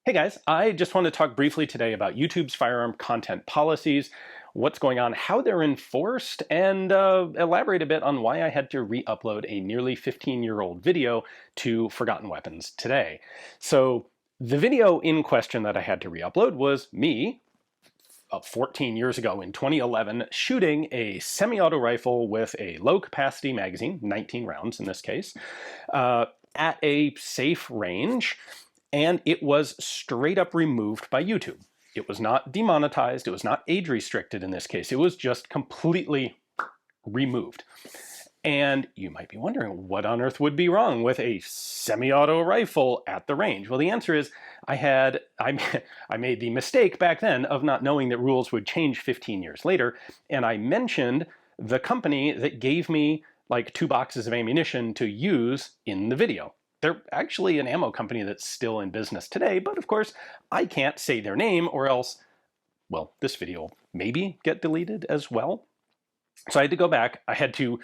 Hey guys, I just want to talk briefly today about YouTube's firearm content policies, what's going on, how they're enforced, and elaborate a bit on why I had to re-upload a nearly 15-year-old video to Forgotten Weapons today. So the video in question that I had to re-upload was me, 14 years ago in 2011, shooting a semi-auto rifle with a low-capacity magazine, 19 rounds in this case, at a safe range. And it was straight up removed by YouTube. It was not demonetized. It was not age restricted in this case. It was just completely removed. And you might be wondering, what on earth would be wrong with a semi-auto rifle at the range? Well, the answer is I made the mistake back then of not knowing that rules would change 15 years later. And I mentioned the company that gave me like 2 boxes of ammunition to use in the video. They're actually an ammo company that's still in business today, but of course I can't say their name or else, well, this video will maybe get deleted as well. So I had to go back. I had to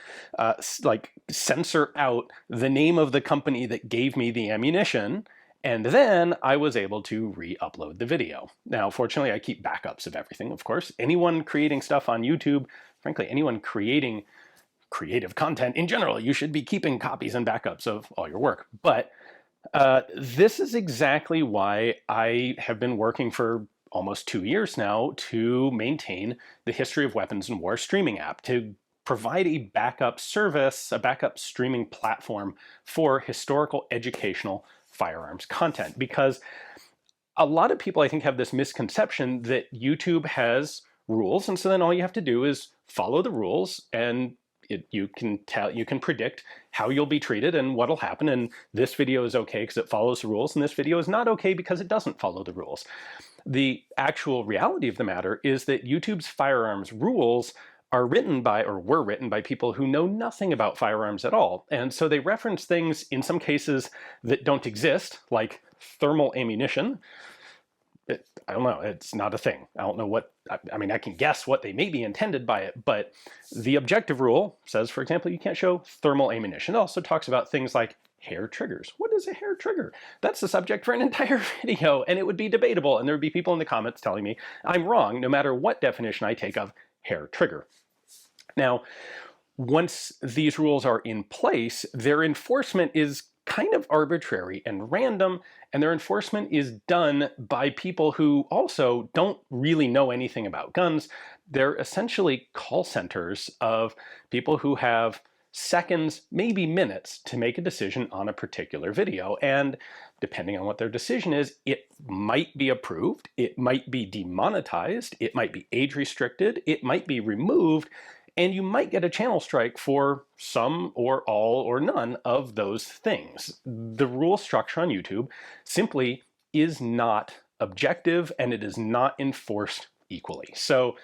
censor out the name of the company that gave me the ammunition, and then I was able to re-upload the video. Now, fortunately, I keep backups of everything, of course. Anyone creating stuff on YouTube, frankly, anyone creating creative content in general, you should be keeping copies and backups of all your work. But this is exactly why I have been working for almost 2 years now to maintain the History of Weapons and War streaming app, to provide a backup service, a backup streaming platform for historical educational firearms content. Because a lot of people, I think, have this misconception that YouTube has rules, and so then all you have to do is follow the rules, and you can predict how you'll be treated and what'll happen, and this video is okay because it follows the rules, and this video is not okay because it doesn't follow the rules. The actual reality of the matter is that YouTube's firearms rules are written by, or were written by, people who know nothing about firearms at all. And so they reference things in some cases that don't exist, like thermal ammunition. I don't know, it's not a thing. I don't know what, I mean, I can guess what they may be intended by it, but the objective rule says, for example, you can't show thermal ammunition. It also talks about things like hair triggers. What is a hair trigger? That's the subject for an entire video, and it would be debatable, and there would be people in the comments telling me I'm wrong no matter what definition I take of hair trigger. Now, once these rules are in place, their enforcement is kind of arbitrary and random, and their enforcement is done by people who also don't really know anything about guns. They're essentially call centers of people who have seconds, maybe minutes, to make a decision on a particular video. And depending on what their decision is, it might be approved, it might be demonetized, it might be age restricted, it might be removed, and you might get a channel strike for some or all or none of those things. The rule structure on YouTube simply is not objective, and it is not enforced equally. So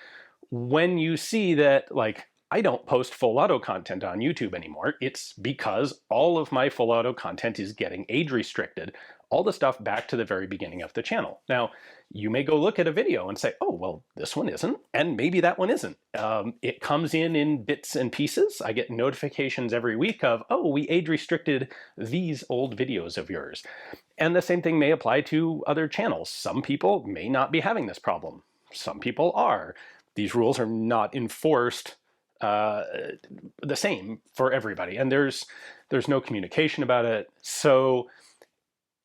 when you see that, like, I don't post full auto content on YouTube anymore, it's because all of my full auto content is getting age restricted, all the stuff back to the very beginning of the channel. Now, you may go look at a video and say, oh, well, this one isn't, and maybe that one isn't. It comes in bits and pieces. I get notifications every week of, oh, we age restricted these old videos of yours. And the same thing may apply to other channels. Some people may not be having this problem. Some people are. These rules are not enforced the same for everybody, and there's no communication about it. So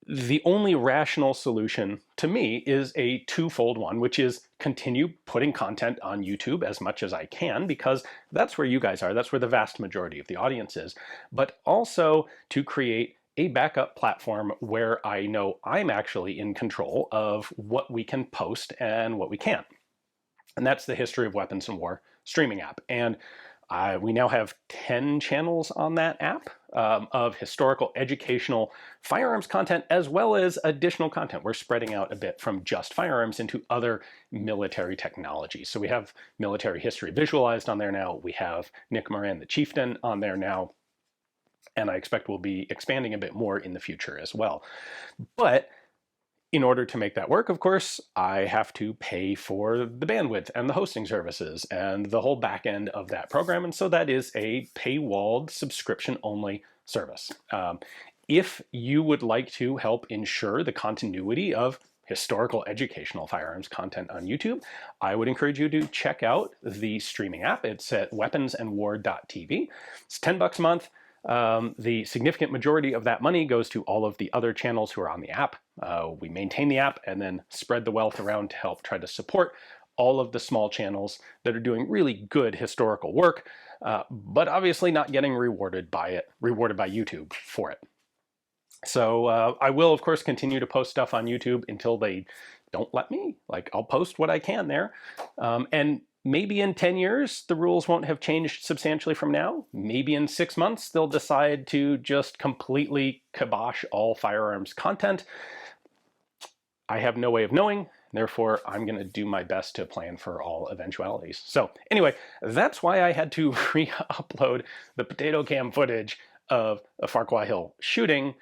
the only rational solution to me is a twofold one, which is continue putting content on YouTube as much as I can, because that's where you guys are, that's where the vast majority of the audience is, but also to create a backup platform where I know I'm actually in control of what we can post and what we can't. And that's the History of Weapons and War streaming app. And we now have 10 channels on that app of historical, educational firearms content, as well as additional content. We're spreading out a bit from just firearms into other military technologies. So we have military history visualized on there now. We have Nick Moran, the Chieftain, on there now. And I expect we'll be expanding a bit more in the future as well. But in order to make that work, of course, I have to pay for the bandwidth and the hosting services and the whole back end of that program. And so that is a paywalled subscription-only service. If you would like to help ensure the continuity of historical educational firearms content on YouTube, I would encourage you to check out the streaming app. It's at weaponsandwar.tv. It's $10 a month. The significant majority of that money goes to all of the other channels who are on the app. We maintain the app and then spread the wealth around to help try to support all of the small channels that are doing really good historical work, but obviously not getting rewarded by YouTube for it. So I will, of course, continue to post stuff on YouTube until they don't let me. Like, I'll post what I can there. And maybe in 10 years, the rules won't have changed substantially from now. Maybe in 6 months, they'll decide to just completely kibosh all firearms content. I have no way of knowing. Therefore, I'm going to do my best to plan for all eventualities. So anyway, that's why I had to re-upload the potato cam footage of a Farquhar Hill shooting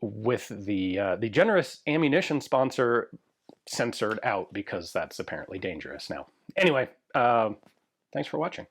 with the generous ammunition sponsor censored out because that's apparently dangerous now. Anyway, thanks for watching.